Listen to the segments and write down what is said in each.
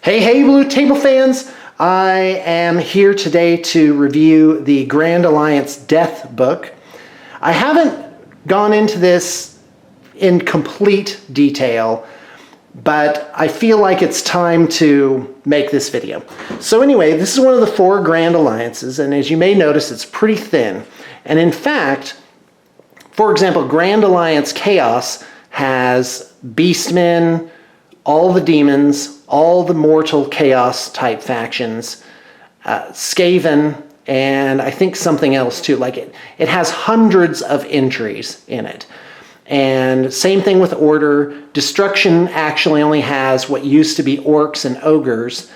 Hey, Blue Table fans! I am here today to review the Grand Alliance Death book. I haven't gone into this in complete detail, but I feel like it's time to make this video. So anyway, this is one of the 4 Grand Alliances, and as you may notice, it's pretty thin. And in fact, for example, Grand Alliance Chaos has Beastmen, all the demons, all the mortal chaos type factions, Skaven, and I think something else too. Like it has hundreds of entries in it. And same thing with Order. Destruction actually only has what used to be orcs and ogres.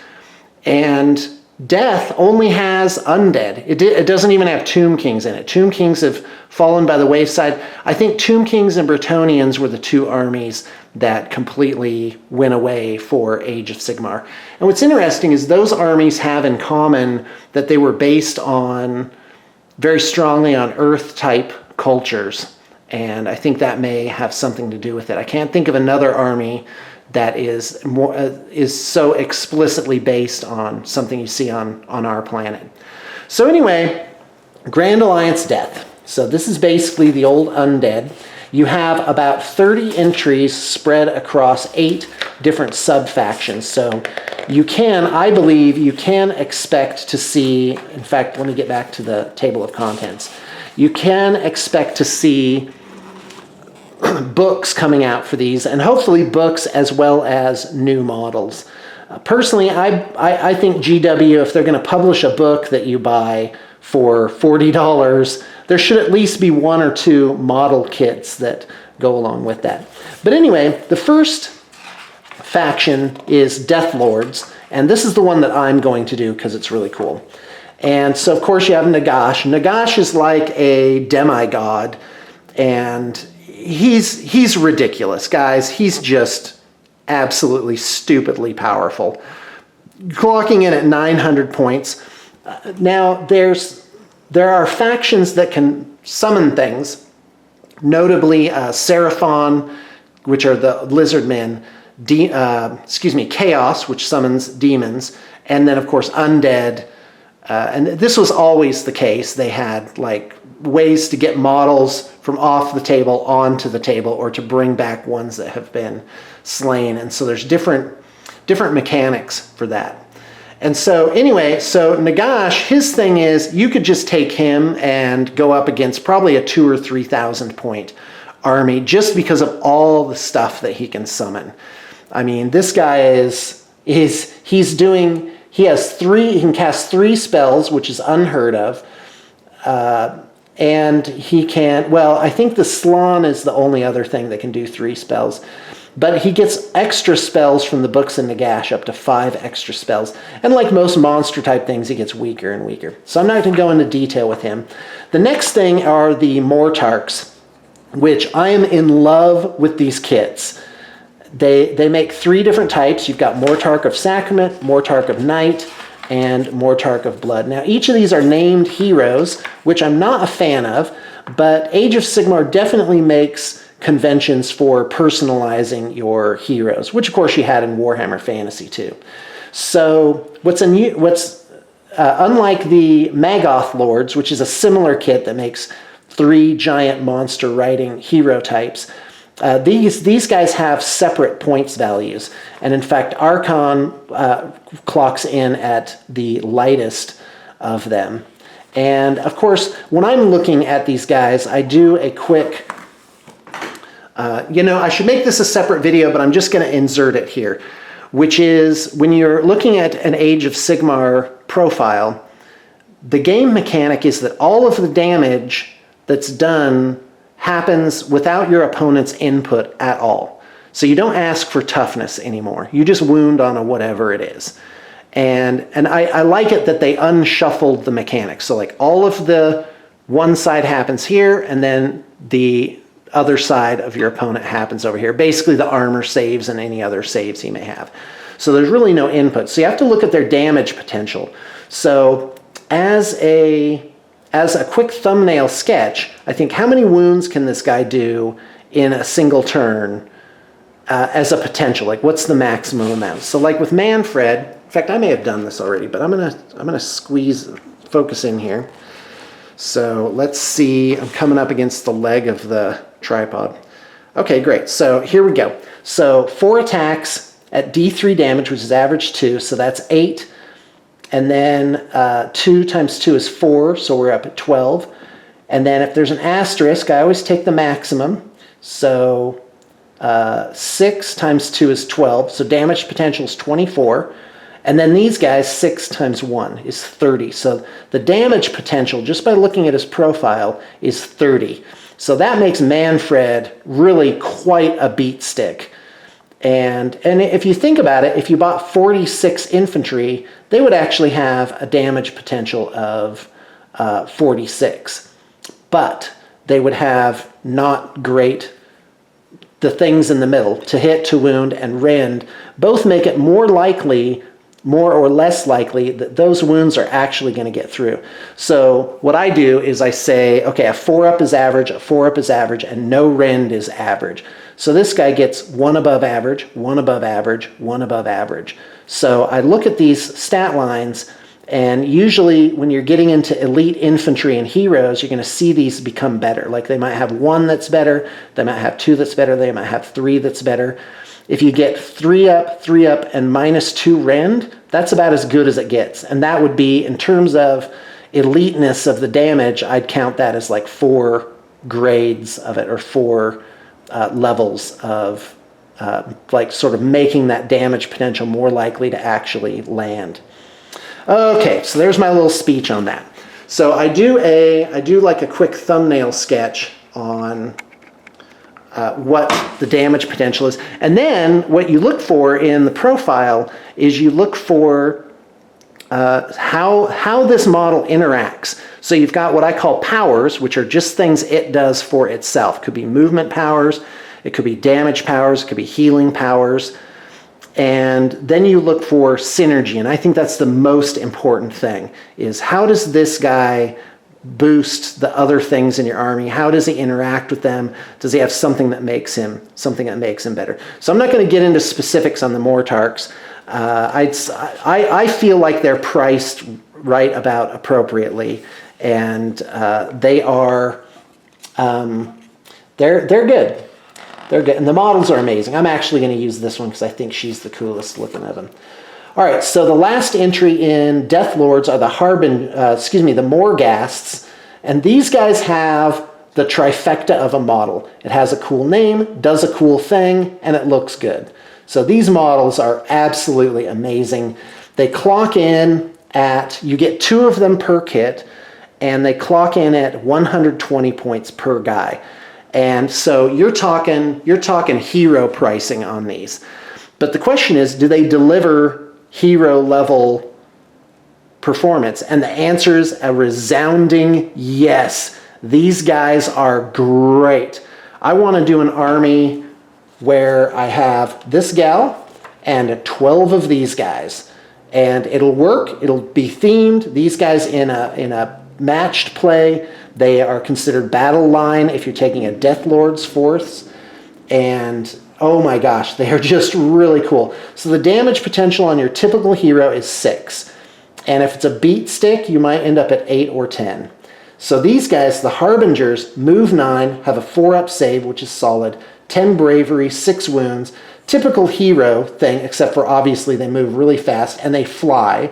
And Death only has undead. It doesn't even have Tomb Kings in it. Tomb Kings have fallen by the wayside. I think Tomb Kings and Bretonnians were the 2 armies that completely went away for Age of Sigmar. And what's interesting is those armies have in common that they were based on very strongly on Earth-type cultures. And I think that may have something to do with it. I can't think of another army that is so explicitly based on something you see on our planet. So anyway, Grand Alliance Death. So this is basically the old undead. You have about 30 entries spread across 8 different sub-factions. So you can, I believe, you can expect to see, in fact, let me get back to the table of contents. You can expect to see books coming out for these, and hopefully books as well as new models. Personally, I think GW, if they're going to publish a book that you buy for $40, there should at least be 1 or 2 model kits that go along with that. But anyway, the first faction is Death Lords, and this is the one that I'm going to do because it's really cool. And so, of course, you have Nagash. Nagash is like a demigod, and he's ridiculous, guys. He's just absolutely stupidly powerful, clocking in at 900 points. Now, there are factions that can summon things, notably Seraphon, which are the lizard men, Chaos, which summons demons, and then, of course, Undead. And this was always the case. They had, like, ways to get models from off the table onto the table, or to bring back ones that have been slain. And so there's different mechanics for that. And so anyway, so Nagash, his thing is you could just take him and go up against probably a 2,000 or 3,000 point army just because of all the stuff that he can summon. I mean, this guy he can cast 3 spells, which is unheard of. And he can, well, I think the Slann is the only other thing that can do 3 spells. But he gets extra spells from the books in Nagash, up to 5 extra spells. And like most monster-type things, he gets weaker and weaker. So I'm not going to go into detail with him. The next thing are the Mortarchs, which I am in love with these kits. They make 3 different types. You've got Mortarch of Sacrament, Mortarch of Night, and Mortarch of Blood. Now, each of these are named heroes, which I'm not a fan of, but Age of Sigmar definitely makes conventions for personalizing your heroes, which of course you had in Warhammer Fantasy too. So unlike the Morghasts Lords, which is a similar kit that makes 3 giant monster riding hero types, these guys have separate points values. And in fact, Archon clocks in at the lightest of them. And of course, when I'm looking at these guys, I do a quick, I should make this a separate video, but I'm just going to insert it here, which is when you're looking at an Age of Sigmar profile, the game mechanic is that all of the damage that's done happens without your opponent's input at all. So you don't ask for toughness anymore. You just wound on a whatever it is. And I like it that they unshuffled the mechanics. So like all of the one side happens here, and then the other side of your opponent happens over here. Basically the armor saves and any other saves he may have. So there's really no input. So you have to look at their damage potential. So as a quick thumbnail sketch, I think how many wounds can this guy do in a single turn as a potential, like what's the maximum amount. So like with Manfred, in fact, I may have done this already, but I'm gonna focus in here. So let's see, I'm coming up against the leg of the tripod. Okay, great, so here we go. So 4 attacks at D3 damage, which is average 2, so that's 8. And then 2 times 2 is 4, so we're up at 12. And then if there's an asterisk, I always take the maximum. So 6 times 2 is 12, so damage potential is 24. And then these guys, 6 times 1 is 30. So the damage potential, just by looking at his profile, is 30. So that makes Manfred really quite a beat stick. And if you think about it, if you bought 46 infantry, they would actually have a damage potential of 46. But they would have not great, the things in the middle, to hit, to wound, and rend, both make it more or less likely that those wounds are actually going to get through. So what I do is I say, okay, a 4-up is average, a 4-up is average, and no rend is average. So this guy gets 1 above average, 1 above average, 1 above average. So I look at these stat lines, and usually when you're getting into elite infantry and heroes, you're going to see these become better. Like they might have 1 that's better, they might have 2 that's better, they might have 3 that's better. If you get 3 up, and -2 rend, that's about as good as it gets. And that would be, in terms of eliteness of the damage, I'd count that as like 4 grades of it, or 4 levels of like sort of making that damage potential more likely to actually land. Okay, so there's my little speech on that. So I do like a quick thumbnail sketch on what the damage potential is. And then what you look for in the profile is you look for how this model interacts. So you've got what I call powers, which are just things it does for itself. It could be movement powers, it could be damage powers, it could be healing powers. And then you look for synergy, and I think that's the most important thing, is how does this guy boost the other things in your army? How does he interact with them? Does he have something that makes him better? So I'm not going to get into specifics on the Mortarchs. I feel like they're priced right about appropriately, and they are they're good. They're good, and the models are amazing. I'm actually going to use this one because I think she's the coolest looking of them. All right, so the last entry in Death Lords are the the Morghasts, and these guys have the trifecta of a model. It has a cool name, does a cool thing, and it looks good. So these models are absolutely amazing. They clock in at, you get 2 of them per kit, and they clock in at 120 points per guy. And so you're talking hero pricing on these. But the question is, do they deliver hero level performance? And the answer is a resounding yes. These guys are great. I want to do an army where I have this gal and 12 of these guys, and it'll work. It'll be themed. These guys in a matched play, they are considered battle line if you're taking a Death Lord's force, and oh my gosh, they are just really cool. So the damage potential on your typical hero is 6. And if it's a beat stick, you might end up at 8 or 10. So these guys, the Harbingers, move 9, have a 4-up save, which is solid, 10 bravery, 6 wounds. Typical hero thing, except for obviously they move really fast and they fly.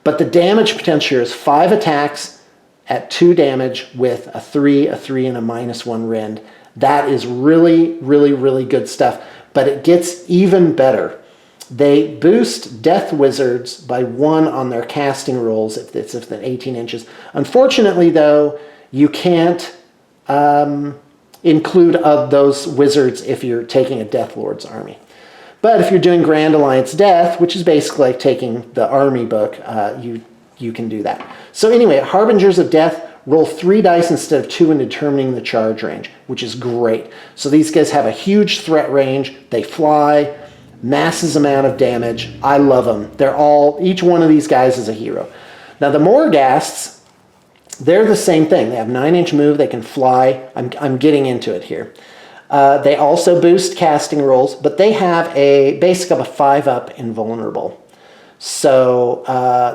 But the damage potential is 5 attacks at 2 damage with a 3, and a -1 rend. That is really, really, really good stuff. But it gets even better. They boost Death Wizards by 1 on their casting rolls if it's within 18 inches. Unfortunately, though, you can't include those wizards if you're taking a Death Lord's army. But if you're doing Grand Alliance Death, which is basically like taking the army book, you can do that. So anyway, Harbingers of Death, roll 3 dice instead of 2 in determining the charge range, which is great. So these guys have a huge threat range. They fly, massive amount of damage. I love them. Each one of these guys is a hero. Now the Morghasts, they're the same thing. They have 9-inch move. They can fly. I'm getting into it here. They also boost casting rolls, but they have a basic of a 5-up invulnerable. So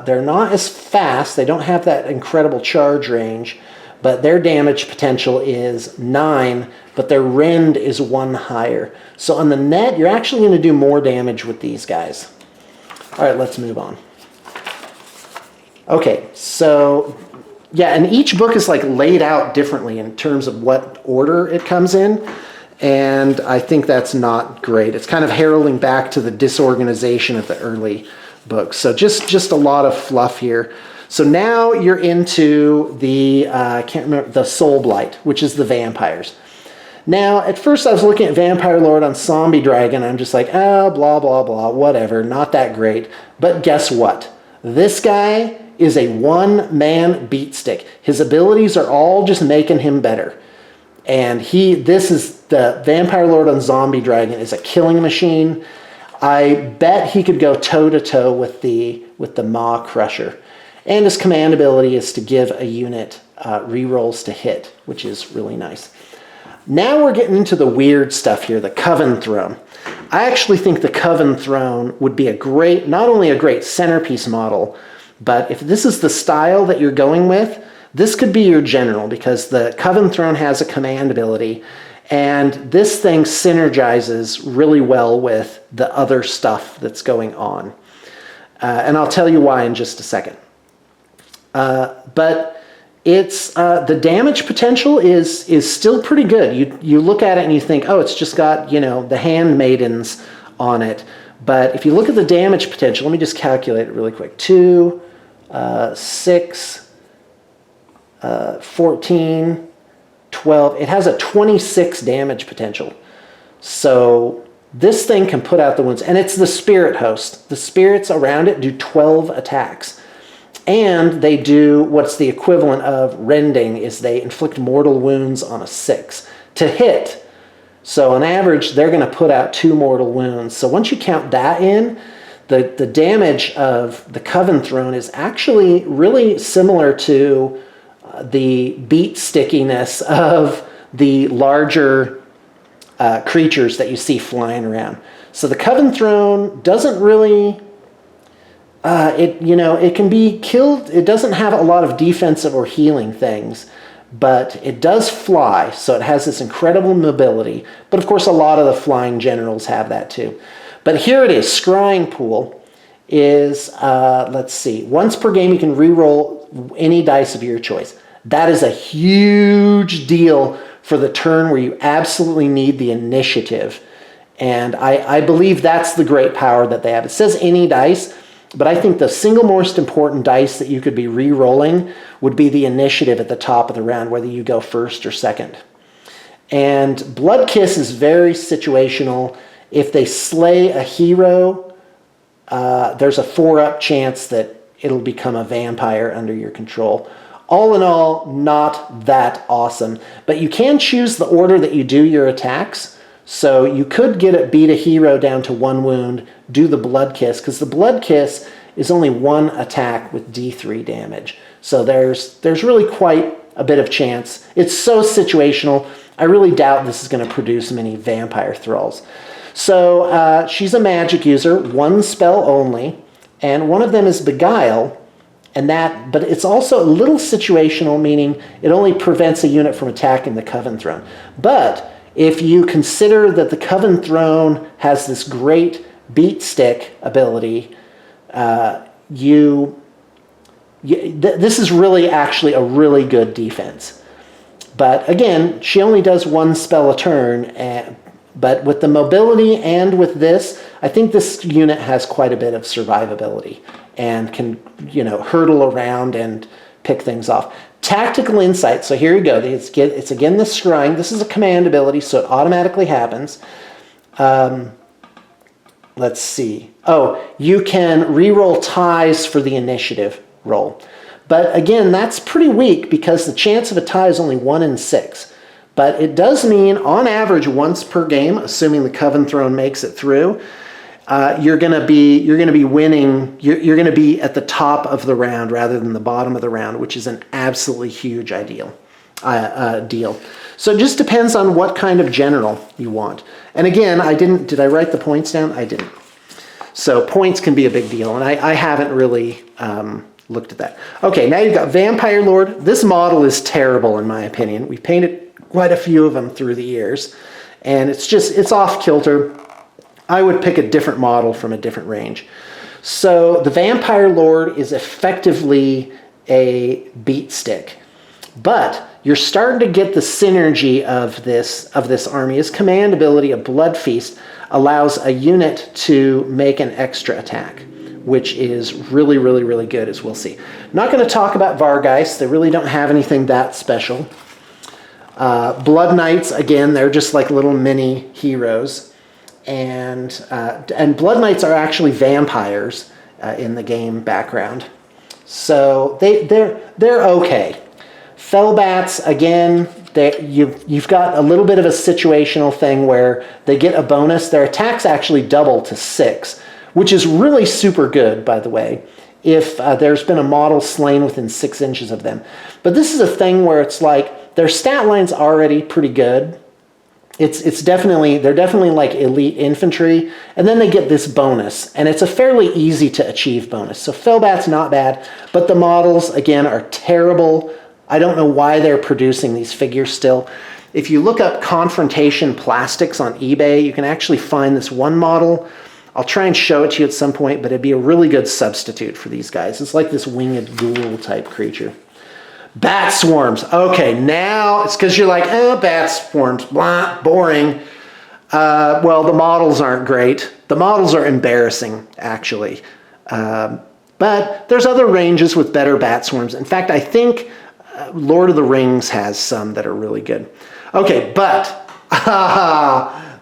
they're not as fast. They don't have that incredible charge range, but their damage potential is 9, but their rend is 1 higher. So on the net, you're actually going to do more damage with these guys. All right, let's move on. Okay, so yeah, and each book is like laid out differently in terms of what order it comes in, and I think that's not great. It's kind of heralding back to the disorganization of the early books. So just a lot of fluff here. So now you're into the I can't remember, the Soulblight, which is the vampires. Now, at first I was looking at Vampire Lord on Zombie Dragon. I'm just like, oh, blah, blah, blah, whatever, not that great. But guess what? This guy is a one-man beatstick. His abilities are all just making him better. And this is the Vampire Lord on Zombie Dragon is a killing machine. I bet he could go toe-to-toe with the Maw Crusher. And his command ability is to give a unit rerolls to hit, which is really nice. Now we're getting into the weird stuff here, the Coven Throne. I actually think the Coven Throne would be not only a great centerpiece model, but if this is the style that you're going with, this could be your general, because the Coven Throne has a command ability, and this thing synergizes really well with the other stuff that's going on. And I'll tell you why in just a second. But it's the damage potential is still pretty good. You look at it and you think, oh, it's just got, the handmaidens on it. But if you look at the damage potential, let me just calculate it really quick. 2, 6, 14, 12. It has a 26 damage potential. So this thing can put out the wounds. And it's the spirit host. The spirits around it do 12 attacks. And they do what's the equivalent of rending, is they inflict mortal wounds on a 6 to hit. So on average, they're going to put out 2 mortal wounds. So once you count that in, the damage of the Coven Throne is actually really similar to the beat stickiness of the larger creatures that you see flying around. So the Coven Throne doesn't really... it can be killed. It doesn't have a lot of defensive or healing things, but it does fly, so it has this incredible mobility. But of course, a lot of the flying generals have that too. But here it is. Scrying Pool is, let's see, once per game you can re-roll any dice of your choice. That is a huge deal for the turn where you absolutely need the initiative. And I believe that's the great power that they have. It says any dice, but I think the single most important dice that you could be re-rolling would be the initiative at the top of the round, whether you go first or second. And Blood Kiss is very situational. If they slay a hero, there's a 4-up chance that it'll become a vampire under your control. All in all, not that awesome. But you can choose the order that you do your attacks. So you could beat a hero down to 1 wound, do the Blood Kiss, because the Blood Kiss is only 1 attack with D3 damage. So there's really quite a bit of chance. It's so situational. I really doubt this is going to produce many vampire thralls. So she's a magic user, 1 spell only, and one of them is Beguile, but it's also a little situational, meaning it only prevents a unit from attacking the Coven Throne. But if you consider that the Coven Throne has this great beat stick ability, this is really actually a really good defense. But again, she only does 1 spell a turn, but with the mobility and with this, I think this unit has quite a bit of survivability and can, hurtle around and pick things off. Tactical Insight, so here you go. It's again the scrying. This is a command ability, so it automatically happens. Let's see. Oh, you can re-roll ties for the initiative roll. But again, that's pretty weak because the chance of a tie is only 1 in 6. But it does mean, on average, once per game, assuming the Coven Throne makes it through, you're going to be winning. You're going to be at the top of the round rather than the bottom of the round, which is an absolutely huge deal. So it just depends on what kind of general you want. And again, did I write the points down? I didn't. So points can be a big deal, and I haven't really looked at that. Okay, now you've got Vampire Lord. This model is terrible in my opinion. We've painted quite a few of them through the years, and it's off kilter. I would pick a different model from a different range. So the Vampire Lord is effectively a beat stick, but you're starting to get the synergy of this army. His command ability, a Blood Feast, allows a unit to make an extra attack, which is really, really, really good, as we'll see. Not going to talk about Vargheist. They really don't have anything that special. Blood Knights, again, they're just like little mini heroes. And Blood Knights are actually vampires in the game background. So they're okay. Fellbats, again, you've got a little bit of a situational thing where they get a bonus. Their attacks actually double to 6, which is really super good, by the way, if there's been a model slain within 6 inches of them. But this is a thing where it's like their stat line's already pretty good. They're definitely like elite infantry, and then they get this bonus, and it's a fairly easy to achieve bonus. So Fellbat's not bad, but the models, again, are terrible. I don't know why they're producing these figures still. If you look up Confrontation Plastics on eBay, you can actually find this one model. I'll try and show it to you at some point, but it'd be a really good substitute for these guys. It's like this winged ghoul type creature. Bat swarms. Okay, now it's because you're like, bat swarms, blah, boring. Well, the models aren't great. The models are embarrassing, actually. But there's other ranges with better bat swarms. In fact, I think Lord of the Rings has some that are really good. Okay, but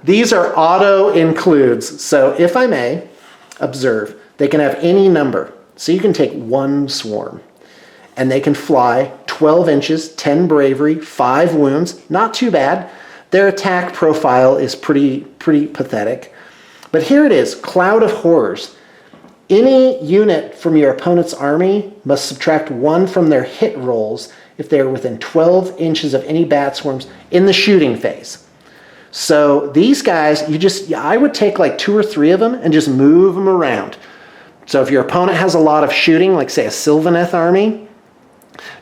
these are auto includes. So if I may observe, they can have any number. So you can take one swarm, and they can fly 12 inches, 10 bravery, 5 wounds. Not too bad. Their attack profile is pretty pathetic. But here it is, Cloud of Horrors. Any unit from your opponent's army must subtract 1 from their hit rolls if they are within 12 inches of any bat swarms in the shooting phase. So these guys, I would take like 2 or 3 of them and just move them around. So if your opponent has a lot of shooting, like say a Sylvaneth army,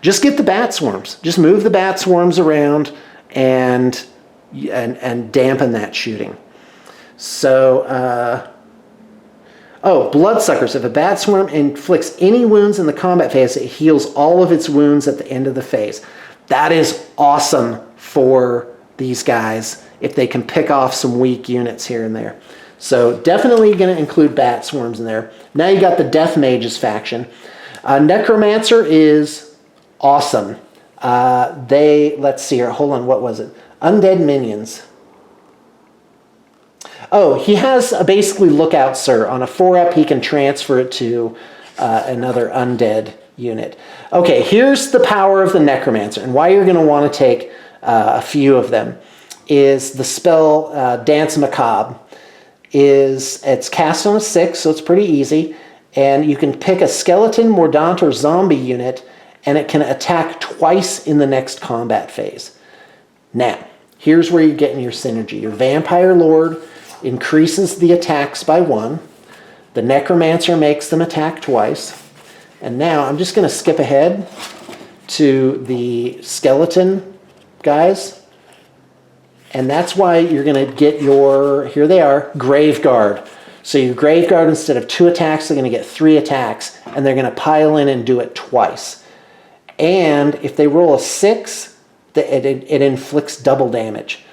just get the bat swarms. Just move the bat swarms around and dampen that shooting. So, Bloodsuckers. If a bat swarm inflicts any wounds in the combat phase, it heals all of its wounds at the end of the phase. That is awesome for these guys if they can pick off some weak units here and there. So definitely going to include bat swarms in there. Now you got the Death Mages faction. Necromancer is awesome. Let's see here. Hold on. What was it? Undead minions. Oh, he has a basically Lookout Sir. On a 4-up, he can transfer it to another undead unit. Okay, here's the power of the Necromancer, and why you're going to want to take a few of them is the spell Dance Macabre. It's cast on a 6, so it's pretty easy, and you can pick a skeleton, mordant, or zombie unit, and it can attack twice in the next combat phase. Now, here's where you're getting your synergy. Your Vampire Lord increases the attacks by 1. The Necromancer makes them attack twice. And now I'm just going to skip ahead to the skeleton guys. And that's why you're going to get your, here they are, Graveguard. So your Graveguard, instead of 2 attacks, they're going to get 3 attacks, and they're going to pile in and do it twice. And if they roll a 6, it inflicts double damage.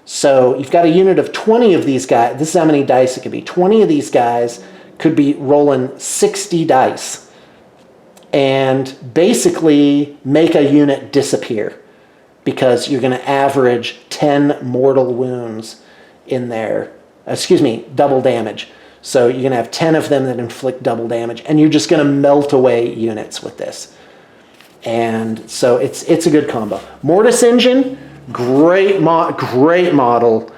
So you've got a unit of 20 of these guys. This is how many dice it could be. 20 of these guys could be rolling 60 dice and basically make a unit disappear because you're going to average 10 mortal wounds in there. Double damage. So you're going to have 10 of them that inflict double damage, and you're just going to melt away units with this. And so it's a good combo. Mortis Engine, great model,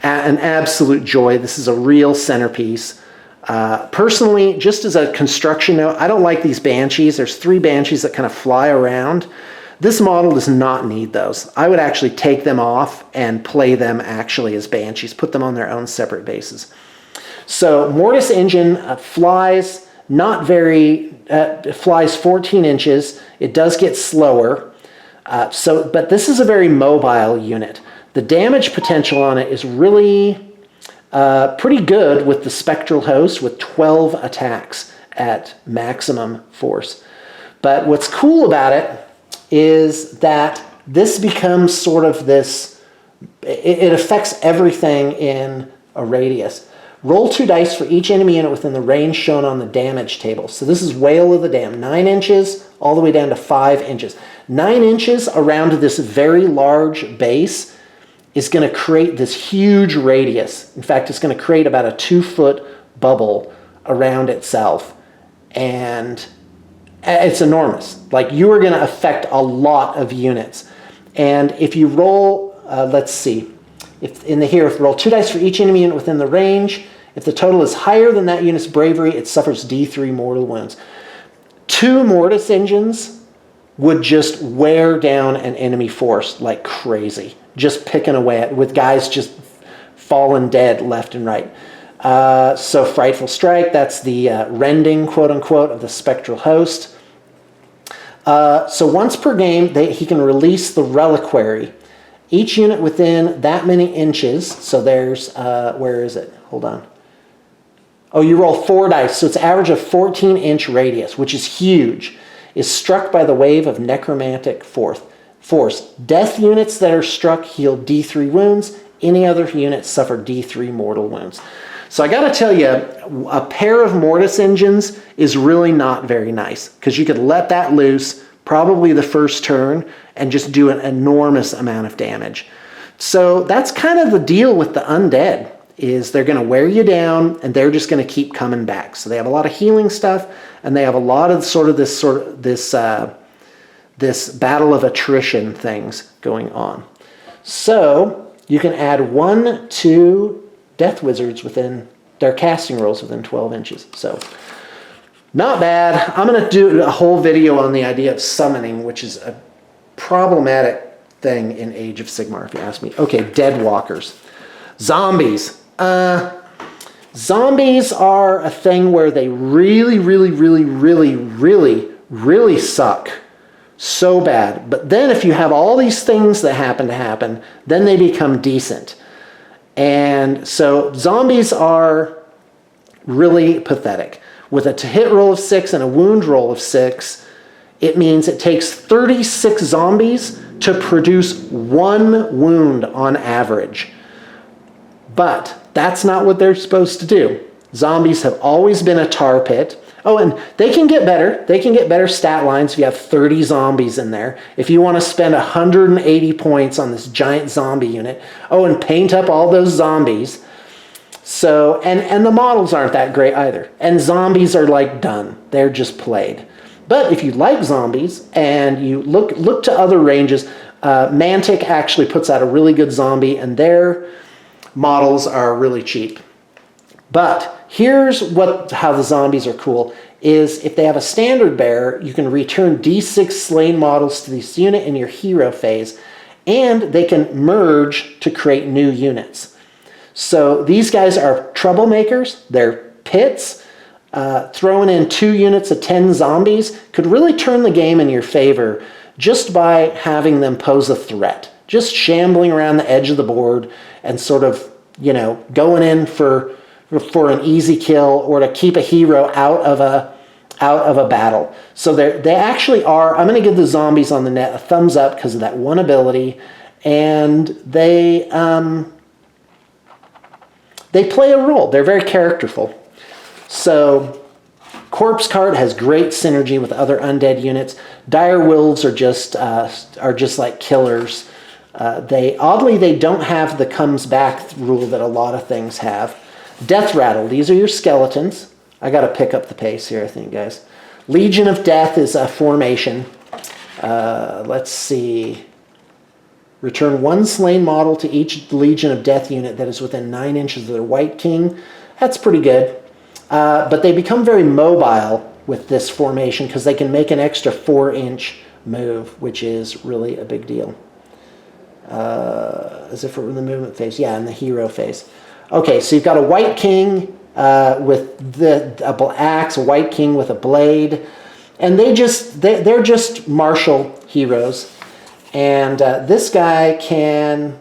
an absolute joy. This is a real centerpiece. Personally, just as a construction note, I don't like these Banshees. There's 3 Banshees that kind of fly around. This model does not need those. I would actually take them off and play them actually as Banshees, put them on their own separate bases. So Mortis engine flies flies 14 inches. It does get slower. But this is a very mobile unit. The damage potential on it is really pretty good with the Spectral Host with 12 attacks at maximum force. But what's cool about it is that this becomes sort of this, it affects everything in a radius. Roll 2 dice for each enemy unit within the range shown on the damage table. So this is Whale of the Dam, 9 inches all the way down to 5 inches. 9 inches around this very large base is going to create this huge radius. In fact, it's going to create about a 2-foot bubble around itself. And it's enormous. Like, you are going to affect a lot of units. And if you roll, let's see, if roll 2 dice for each enemy unit within the range. If the total is higher than that unit's bravery, it suffers D3 mortal wounds. 2 Mortis engines would just wear down an enemy force like crazy, just picking away at, with guys just falling dead left and right. So Frightful Strike, that's the rending, quote unquote, of the Spectral Host. So once per game, he can release the Reliquary. Each unit within that many inches, so there's, where is it? Hold on. Oh, you roll 4 dice, so it's average of 14-inch radius, which is huge, is struck by the wave of necromantic force. Death units that are struck heal D3 wounds. Any other units suffer D3 mortal wounds. So I got to tell you, a pair of Mortis engines is really not very nice, because you could let that loose probably the first turn and just do an enormous amount of damage. So that's kind of the deal with the undead, is they're going to wear you down and they're just going to keep coming back. So they have a lot of healing stuff, and they have a lot of this battle of attrition things going on. So you can add 1 to Death Wizards within their casting rolls within 12 inches. So not bad. I'm going to do a whole video on the idea of summoning, which is a problematic thing in Age of Sigmar, if you ask me. Okay, Dead Walkers. Zombies. Zombies are a thing where they really suck so bad. But then if you have all these things that happen, then they become decent. And so zombies are really pathetic. With a to-hit roll of 6 and a wound roll of 6, it means it takes 36 zombies to produce 1 wound on average. But that's not what they're supposed to do. Zombies have always been a tar pit. Oh, and they can get better. They can get better stat lines if you have 30 zombies in there. If you want to spend 180 points on this giant zombie unit. Oh, and paint up all those zombies. So, and the models aren't that great either. And zombies are like done. They're just played. But if you like zombies and you look to other ranges, Mantic actually puts out a really good zombie, and their models are really cheap. But here's how the zombies are cool, is if they have a standard bearer, you can return D6 slain models to this unit in your hero phase, and they can merge to create new units. So these guys are troublemakers. They're pits. Throwing in 2 units of 10 zombies could really turn the game in your favor just by having them pose a threat. Just shambling around the edge of the board and sort of, going in for an easy kill or to keep a hero out of a battle. So they actually are. I'm going to give the zombies on the net a thumbs up because of that one ability, and they play a role. They're very characterful. So Corpse Cart has great synergy with other undead units. Dire Wolves are just like killers. They don't have the comes back rule that a lot of things have. Deathrattle, these are your skeletons. I got to pick up the pace here, I think, guys. Legion of Death is a formation. Let's see. Return 1 slain model to each Legion of Death unit that is within 9 inches of their White King. That's pretty good. But they become very mobile with this formation because they can make an extra 4-inch move, which is really a big deal. As if it were in the movement phase. Yeah, in the hero phase. Okay, so you've got a white king with a axe, a white king with a blade, and they're just martial heroes. And this guy can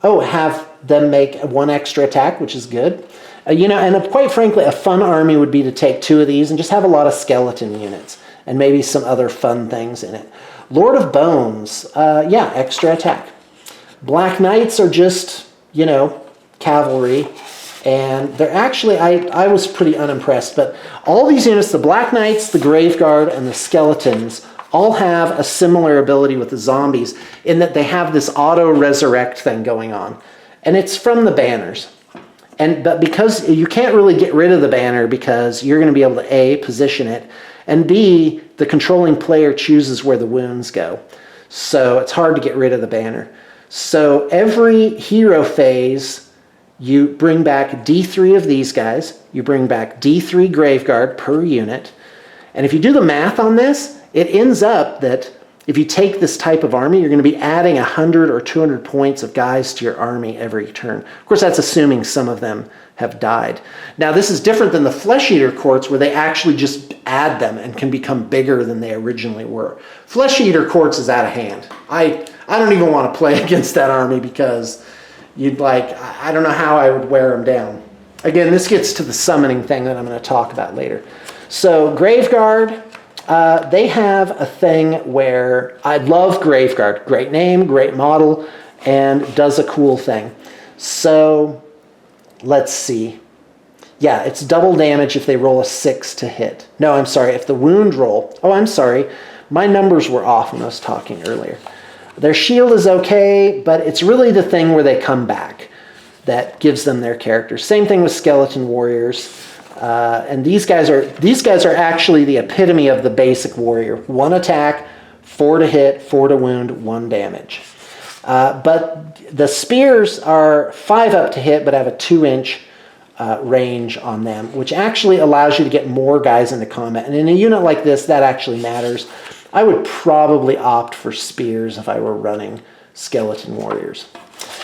have them make one extra attack, which is good. And quite frankly, a fun army would be to take 2 of these and just have a lot of skeleton units and maybe some other fun things in it. Lord of Bones, extra attack. Black Knights are just, cavalry, and they're actually, I was pretty unimpressed, but all these units, the Black Knights, the Graveguard, and the Skeletons, all have a similar ability with the zombies in that they have this auto-resurrect thing going on, and it's from the banners. But because you can't really get rid of the banner because you're going to be able to A, position it, and B, the controlling player chooses where the wounds go. So it's hard to get rid of the banner. So every hero phase, you bring back D3 of these guys, you bring back D3 Graveguard per unit, and if you do the math on this, it ends up that if you take this type of army, you're going to be adding 100 or 200 points of guys to your army every turn. Of course, that's assuming some of them have died. Now, this is different than the Flesh Eater courts where they actually just add them and can become bigger than they originally were. Flesh Eater courts is out of hand. I don't even want to play against that army because I don't know how I would wear them down. Again, this gets to the summoning thing that I'm going to talk about later. So, Graveguard. They have a thing where I love Graveguard. Great name, great model, and does a cool thing. So let's see. Yeah, it's double damage if they roll a 6 to hit. No, I'm sorry, if the wound roll. Oh, I'm sorry. My numbers were off when I was talking earlier. Their shield is okay, but it's really the thing where they come back that gives them their character. Same thing with Skeleton Warriors. And these guys are actually the epitome of the basic warrior. 1 attack, 4 to hit, 4 to wound, 1 damage. But the spears are 5 up to hit, but have a 2-inch range on them, which actually allows you to get more guys into combat. And in a unit like this, that actually matters. I would probably opt for spears if I were running Skeleton Warriors.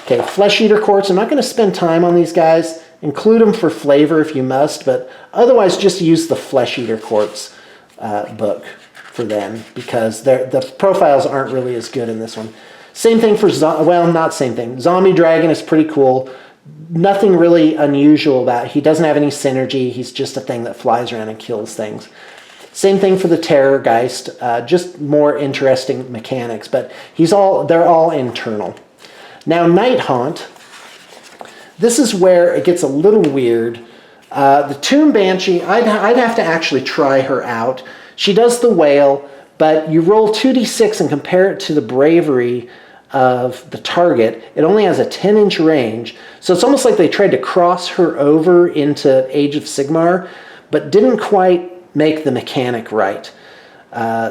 Okay, Flesh Eater Courts. I'm not going to spend time on these guys. Include them for flavor if you must, but otherwise just use the Flesh Eater Courts book for them because the profiles aren't really as good in this one. Same thing for, not same thing. Zombie Dragon is pretty cool. Nothing really unusual about it. He doesn't have any synergy. He's just a thing that flies around and kills things. Same thing for the Terrorgeist, just more interesting mechanics, but they're all internal. Now, Nighthaunt. This is where it gets a little weird. The Tomb Banshee, I'd have to actually try her out. She does the wail, but you roll 2d6 and compare it to the bravery of the target. It only has a 10-inch range, so it's almost like they tried to cross her over into Age of Sigmar, but didn't quite make the mechanic right.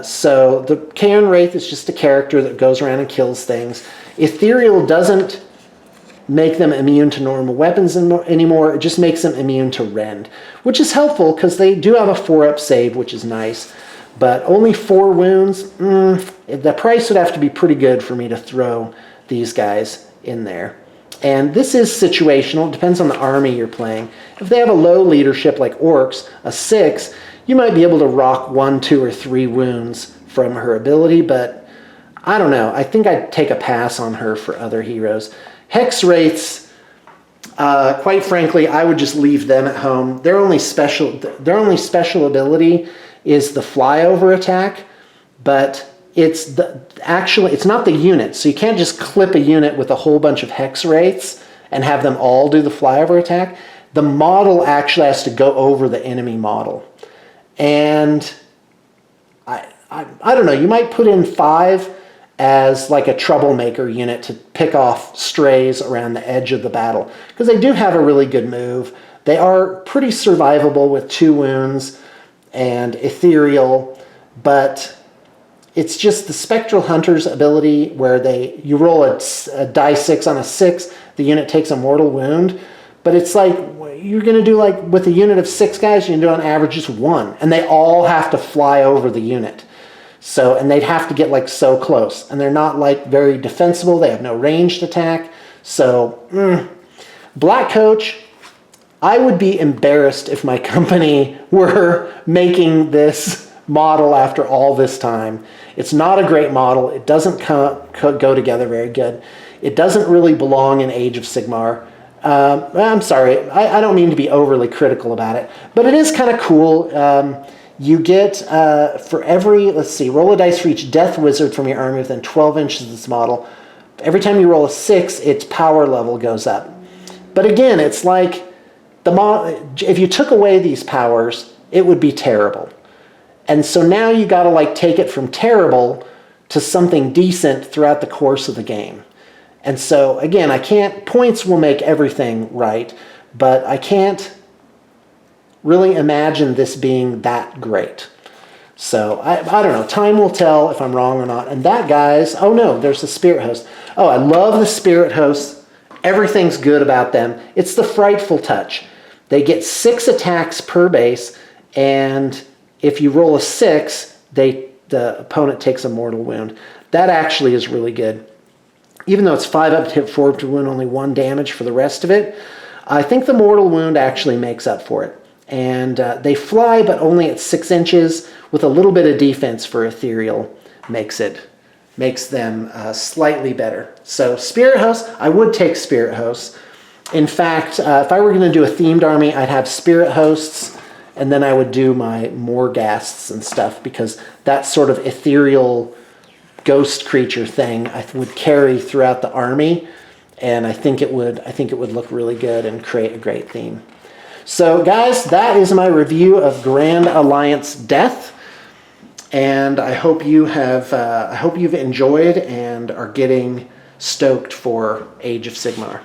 So the Kaon Wraith is just a character that goes around and kills things. Ethereal doesn't make them immune to normal weapons anymore. It just makes them immune to rend, which is helpful because they do have a 4-up save, which is nice, but only 4 wounds. The price would have to be pretty good for me to throw these guys in there. And this is situational. It depends on the army you're playing. If they have a low leadership like Orcs, a 6, you might be able to rock 1, 2, or 3 wounds from her ability, but I don't know. I think I'd take a pass on her for other heroes. Hex Wraiths, quite frankly, I would just leave them at home. Their only special ability is the flyover attack, but it's not the unit. So you can't just clip a unit with a whole bunch of Hex Wraiths and have them all do the flyover attack. The model actually has to go over the enemy model. And I don't know, you might put in 5 as like a troublemaker unit to pick off strays around the edge of the battle, because they do have a really good move. They are pretty survivable with 2 wounds and ethereal, but it's just the Spectral Hunter's ability where you roll a die 6 on a 6, the unit takes a mortal wound, but it's like you're going to do like with a unit of 6 guys, you can do on average just 1, and they all have to fly over the unit. So, and they'd have to get like so close, and they're not like very defensible. They have no ranged attack. So, Black Coach, I would be embarrassed if my company were making this model after all this time. It's not a great model. It doesn't go together very good. It doesn't really belong in Age of Sigmar. I'm sorry, I don't mean to be overly critical about it, but it is kind of cool. You get, for every, let's see, roll a dice for each Death Wizard from your army within 12 inches of this model. Every time you roll a 6, its power level goes up. But again, it's like, if you took away these powers, it would be terrible. And so now you got to like take it from terrible to something decent throughout the course of the game. And so again, points will make everything right, but I can't really imagine this being that great. So I don't know, time will tell if I'm wrong or not. And that, guys, oh no, there's the Spirit Host. Oh, I love the Spirit Hosts. Everything's good about them. It's the Frightful Touch. They get 6 attacks per base, and if you roll a 6, the opponent takes a mortal wound. That actually is really good. Even though it's 5 up to hit, 4 up to wound, only 1 damage for the rest of it, I think the mortal wound actually makes up for it. And they fly, but only at 6 inches, with a little bit of defense for ethereal makes them slightly better. So Spirit Hosts, I would take Spirit Hosts. In fact, if I were going to do a themed army, I'd have Spirit Hosts, and then I would do my Morghasts and stuff, because that sort of ethereal ghost creature thing I would carry throughout the army, and I think it would look really good and create a great theme. So guys, that is my review of Grand Alliance Death, and I hope you've enjoyed and are getting stoked for Age of Sigmar.